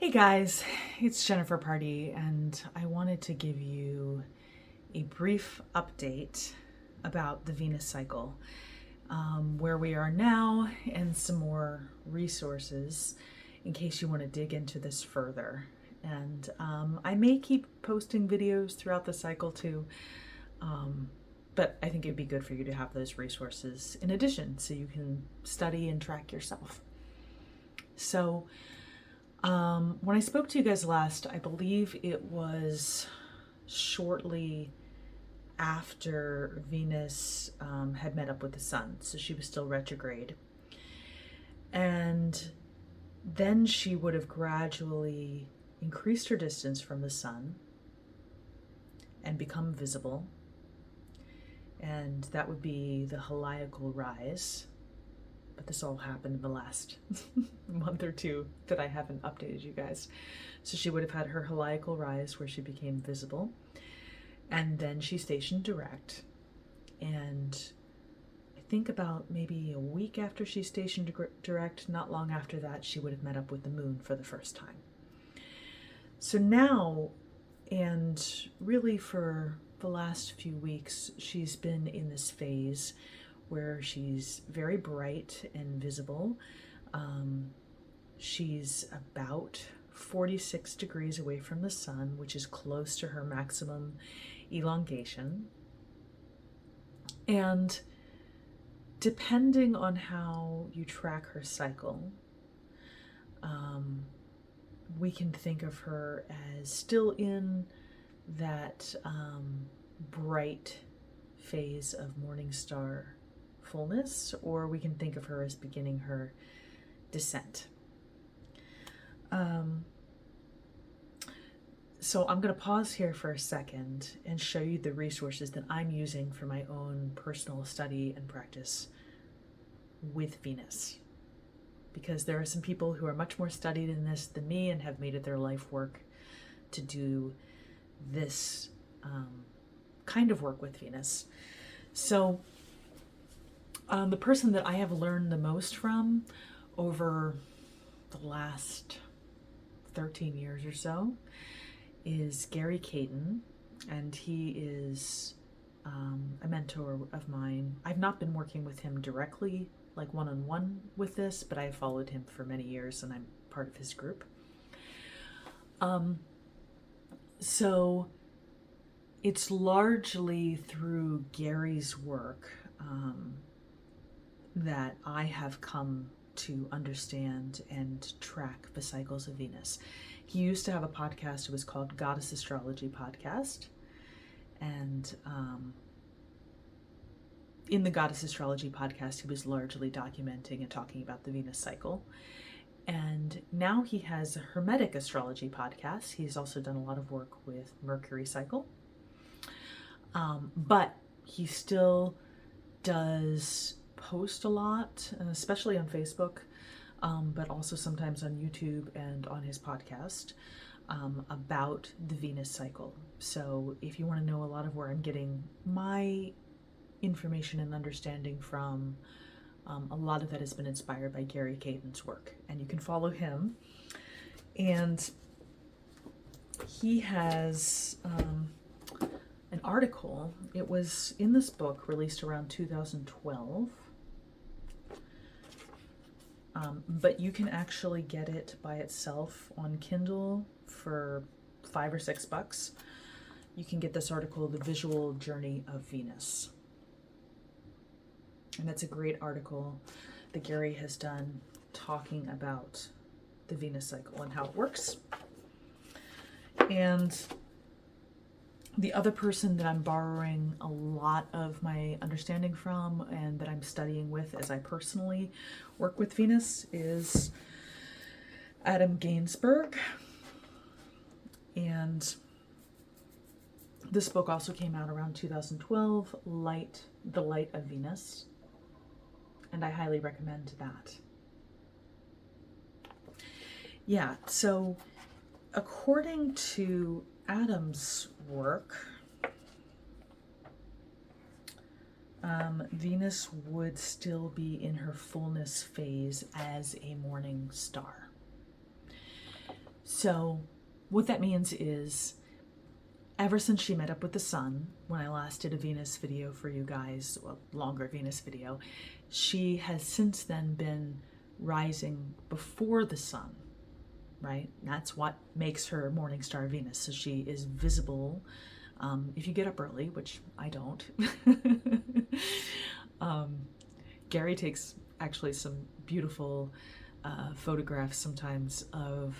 Hey guys, it's Jennifer Pardee, and I wanted to give you a brief update about the Venus cycle, where we are now, and some more resources in case you want to dig into this further. And I may keep posting videos throughout the cycle too, but I think it'd be good for you to have those resources in addition so you can study and track yourself. So, when I spoke to you guys last, I believe it was shortly after Venus had met up with the Sun, so she was still retrograde. And then she would have gradually increased her distance from the Sun and become visible. And that would be the heliacal rise. But this all happened in the last month or two that I haven't updated you guys. So she would have had her heliacal rise where she became visible. And then she stationed direct. And I think about maybe a week after she stationed direct, not long after that, she would have met up with the moon for the first time. So now, and really for the last few weeks, she's been in this phase where she's very bright and visible. She's about 46 degrees away from the Sun, which is close to her maximum elongation. And depending on how you track her cycle, we can think of her as still in that bright phase of morning star fullness, or we can think of her as beginning her descent. So I'm going to pause here for a second and show you the resources that I'm using for my own personal study and practice with Venus. Because there are some people who are much more studied in this than me and have made it their life work to do this kind of work with Venus. So the person that I have learned the most from over the last 13 years or so is Gary Caton, and he is a mentor of mine. I've not been working with him directly, like one-on-one with this, but I have followed him for many years and I'm part of his group. So it's largely through Gary's work that I have come to understand and track the cycles of Venus. He used to have a podcast. It was called Goddess Astrology Podcast. And in the Goddess Astrology Podcast, he was largely documenting and talking about the Venus cycle. And now he has a Hermetic Astrology Podcast. He's also done a lot of work with Mercury cycle. But he still does post a lot, especially on Facebook, but also sometimes on YouTube and on his podcast about the Venus cycle. So if you want to know a lot of where I'm getting my information and understanding from, a lot of that has been inspired by Gary Caton's work, and you can follow him. And he has an article. It was in this book released around 2012. But you can actually get it by itself on Kindle for $5 or $6. You can get this article, The Visual Journey of Venus. And that's a great article that Gary has done talking about the Venus cycle and how it works. And the other person that I'm borrowing a lot of my understanding from and that I'm studying with as I personally work with Venus is Adam Gainsburg. And this book also came out around 2012, The Light of Venus. And I highly recommend that. Yeah, so according to Adam's work, Venus would still be in her fullness phase as a morning star. So what that means is, ever since she met up with the sun, when I last did a Venus video for you guys, a longer Venus video, she has since then been rising before the sun, right? That's what makes her morning star Venus. So she is visible if you get up early, which I don't. Gary takes actually some beautiful photographs sometimes of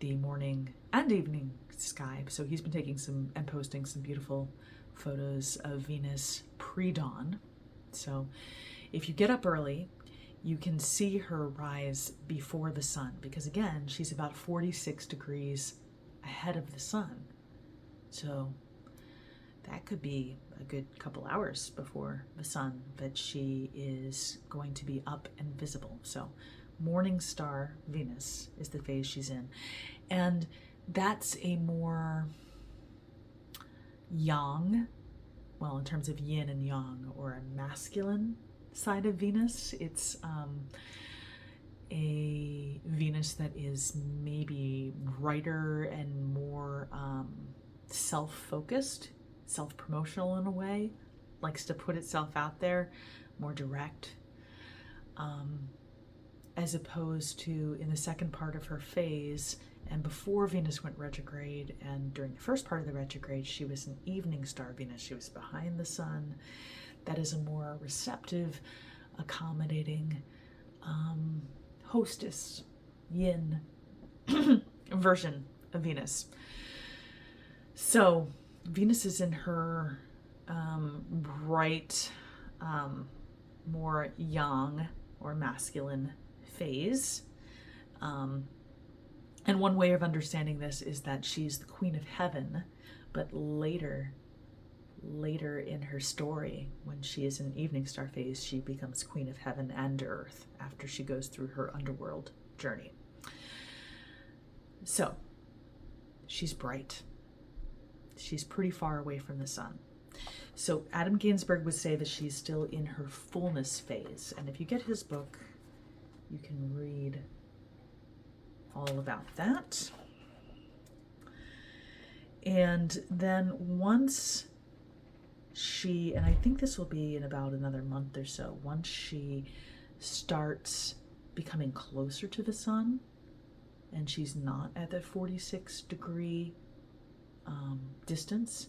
the morning and evening sky. So he's been taking some and posting some beautiful photos of Venus pre-dawn. So if you get up early, you can see her rise before the sun, because again, she's about 46 degrees ahead of the sun. So that could be a good couple hours before the sun that she is going to be up and visible. So morning star Venus is the phase she's in. And that's a more yang, well, in terms of yin and yang, or a masculine side of Venus. It's a Venus that is maybe brighter and more self-focused, self-promotional in a way, likes to put itself out there, more direct, as opposed to in the second part of her phase, and before Venus went retrograde, and during the first part of the retrograde, she was an evening star Venus. She was behind the sun. That is a more receptive, accommodating, hostess, yin version of Venus. So Venus is in her bright, more yang or masculine phase. And one way of understanding this is that she's the queen of heaven, but later in her story, when she is in evening star phase, she becomes queen of heaven and earth after she goes through her underworld journey. So she's bright. She's pretty far away from the sun. So Adam Gainsburg would say that she's still in her fullness phase. And if you get his book, you can read all about that. And then once she, and I think this will be in about another month or so, once she starts becoming closer to the sun and she's not at that 46 degree distance,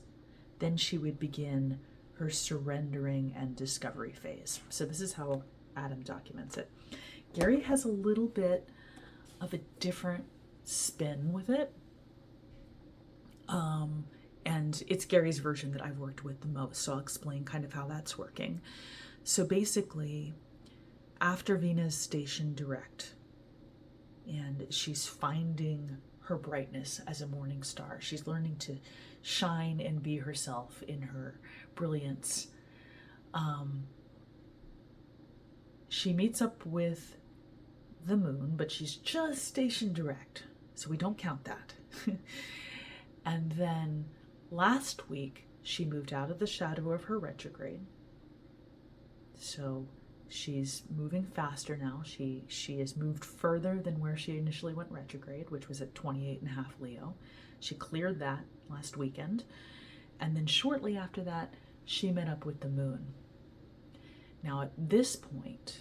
then she would begin her surrendering and discovery phase. So this is how Adam documents it. Gary has a little bit of a different spin with it. And it's Gary's version that I've worked with the most, so I'll explain kind of how that's working. So basically, after Venus stationed direct, and she's finding her brightness as a morning star, she's learning to shine and be herself in her brilliance. She meets up with the moon, but she's just stationed direct, so we don't count that. And then last week, she moved out of the shadow of her retrograde. So she's moving faster now. She has moved further than where she initially went retrograde, which was at 28.5 Leo. She cleared that last weekend. And then shortly after that, she met up with the moon. Now at this point,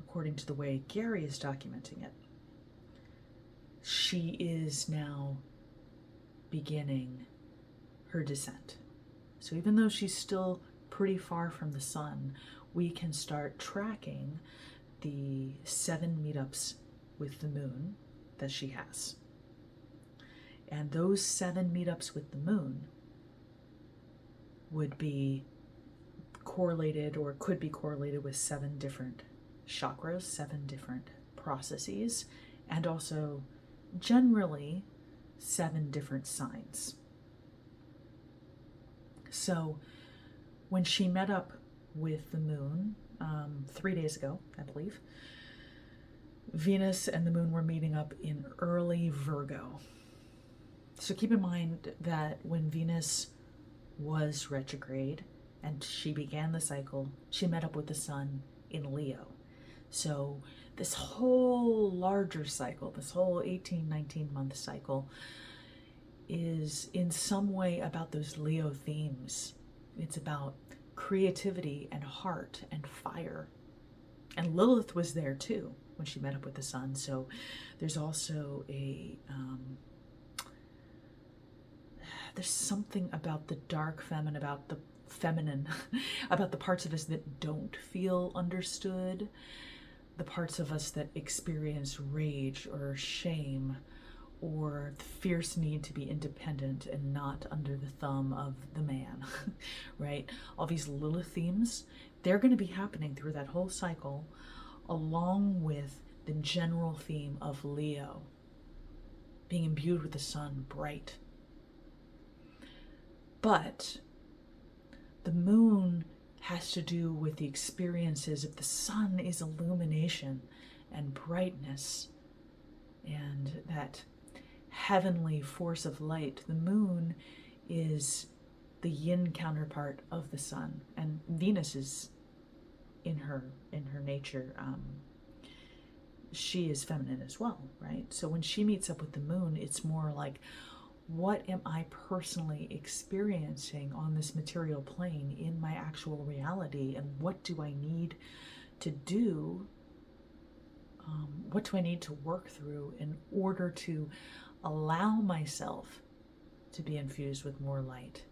according to the way Gary is documenting it, she is now beginning her descent. So even though she's still pretty far from the sun, we can start tracking the 7 meetups with the moon that she has. And those 7 meetups with the moon would be correlated, or could be correlated, with 7 different chakras, 7 different processes, and also generally 7 different signs. So when she met up with the moon 3 days ago, I believe, Venus and the moon were meeting up in early Virgo. So keep in mind that when Venus was retrograde and she began the cycle, she met up with the sun in Leo. So this whole larger cycle, this whole 18, 19-month cycle is in some way about those Leo themes. It's about creativity and heart and fire. And Lilith was there too when she met up with the sun. So there's also there's something about the dark feminine, about the feminine, about the parts of us that don't feel understood, the parts of us that experience rage or shame or the fierce need to be independent and not under the thumb of the man, right? All these Lilith themes, they're going to be happening through that whole cycle, along with the general theme of Leo, being imbued with the sun, bright. But the moon has to do with the experiences of the sun is illumination and brightness and that heavenly force of light. The moon is the yin counterpart of the sun, and Venus is in her nature. She is feminine as well, right? So when she meets up with the moon, it's more like, what am I personally experiencing on this material plane in my actual reality, and what do I need to do? What do I need to work through in order to allow myself to be infused with more light,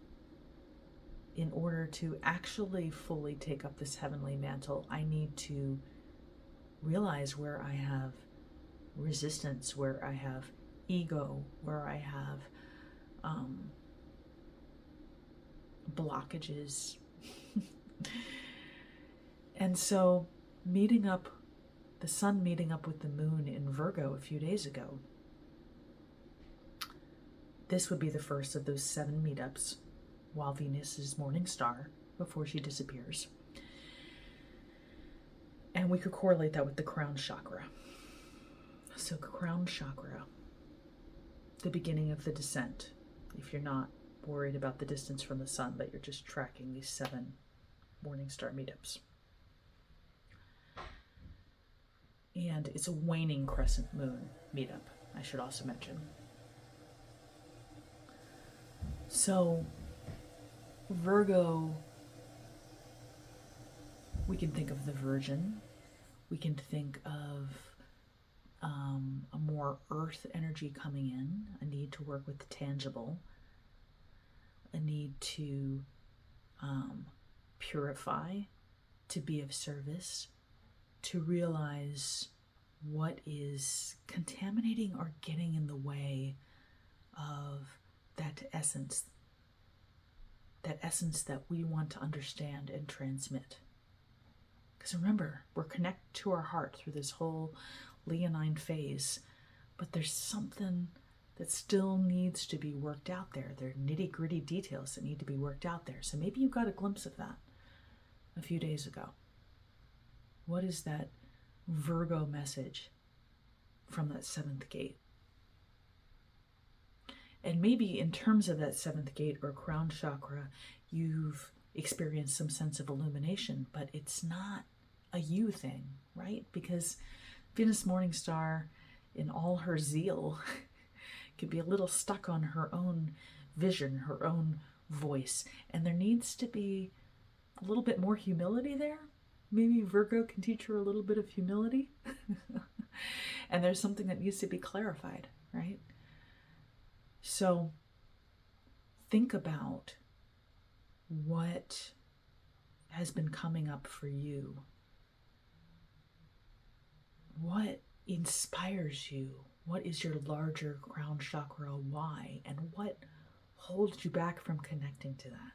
in order to actually fully take up this heavenly mantle? I need to realize where I have resistance, where I have ego, where I have blockages. And so the sun meeting up with the moon in Virgo a few days ago, this would be the first of those 7 meetups while Venus is morning star before she disappears. And we could correlate that with the crown chakra. So crown chakra, the beginning of the descent, if you're not worried about the distance from the sun, but you're just tracking these 7 morning star meetups. And it's a waning crescent moon meetup, I should also mention. So Virgo, we can think of the Virgin. We can think of a more earth energy coming in, a need to work with the tangible, a need to purify, to be of service, to realize what is contaminating or getting in the way of that essence that we want to understand and transmit. Because remember, we're connected to our heart through this whole leonine phase, but there's something that still needs to be worked out there. There are nitty-gritty details that need to be worked out there. So maybe you got a glimpse of that a few days ago. What is that Virgo message from that 7th gate? And maybe in terms of that 7th gate or crown chakra, you've experienced some sense of illumination, but it's not a you thing, right? Because Venus morning star, in all her zeal, could be a little stuck on her own vision, her own voice. And there needs to be a little bit more humility there. Maybe Virgo can teach her a little bit of humility. And there's something that needs to be clarified, right? So think about what has been coming up for you. What inspires you? What is your larger crown chakra why? And what holds you back from connecting to that?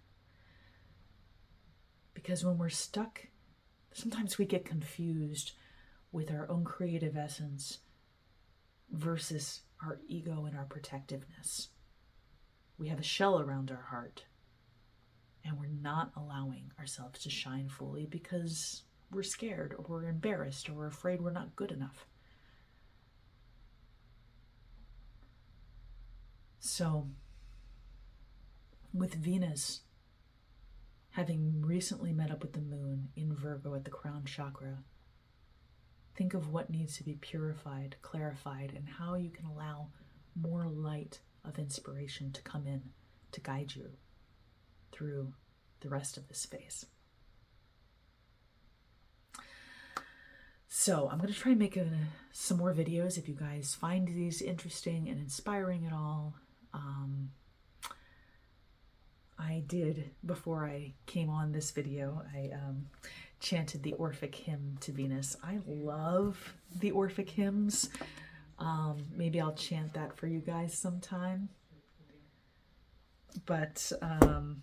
Because when we're stuck, sometimes we get confused with our own creative essence versus our ego and our protectiveness. We have a shell around our heart, and we're not allowing ourselves to shine fully because we're scared or we're embarrassed or we're afraid we're not good enough. So, with Venus having recently met up with the moon in Virgo at the crown chakra, Think of what needs to be purified, clarified, and how you can allow more light of inspiration to come in to guide you through the rest of this phase. So I'm going to try and make some more videos if you guys find these interesting and inspiring at all. I did, before I came on this video, I chanted the Orphic hymn to Venus. I love the Orphic hymns. Maybe I'll chant that for you guys sometime. But, and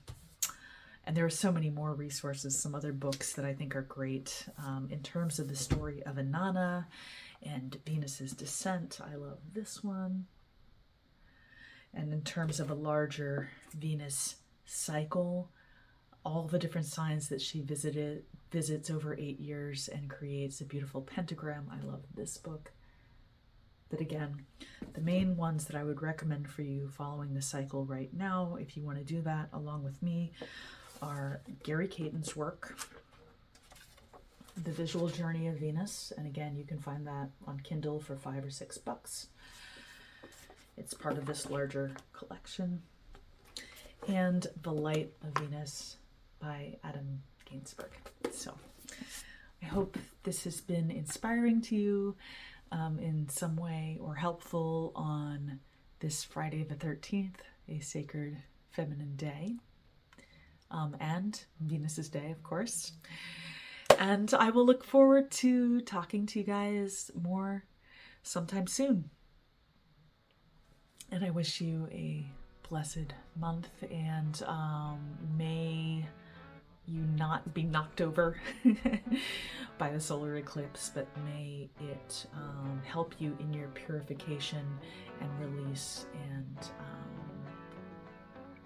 there are so many more resources, some other books that I think are great. In terms of the story of Inanna and Venus's descent, I love this one. And in terms of a larger Venus cycle, all the different signs that she visits over 8 years and creates a beautiful pentagram. I love this book. But again, the main ones that I would recommend for you following the cycle right now, if you want to do that along with me, are Gary Caton's work, The Visual Journey of Venus. And again, you can find that on Kindle for $5 or $6. It's part of this larger collection. And The Light of Venus by Adam Gainsburg. So I hope this has been inspiring to you in some way, or helpful on this Friday the 13th, a sacred feminine day, and Venus's day, of course. And I will look forward to talking to you guys more sometime soon. And I wish you a blessed month, and may you not be knocked over by the solar eclipse, but may it help you in your purification and release, and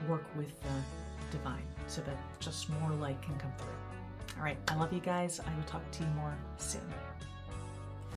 work with the divine so that just more light can come through. All right, I love you guys. I will talk to you more soon.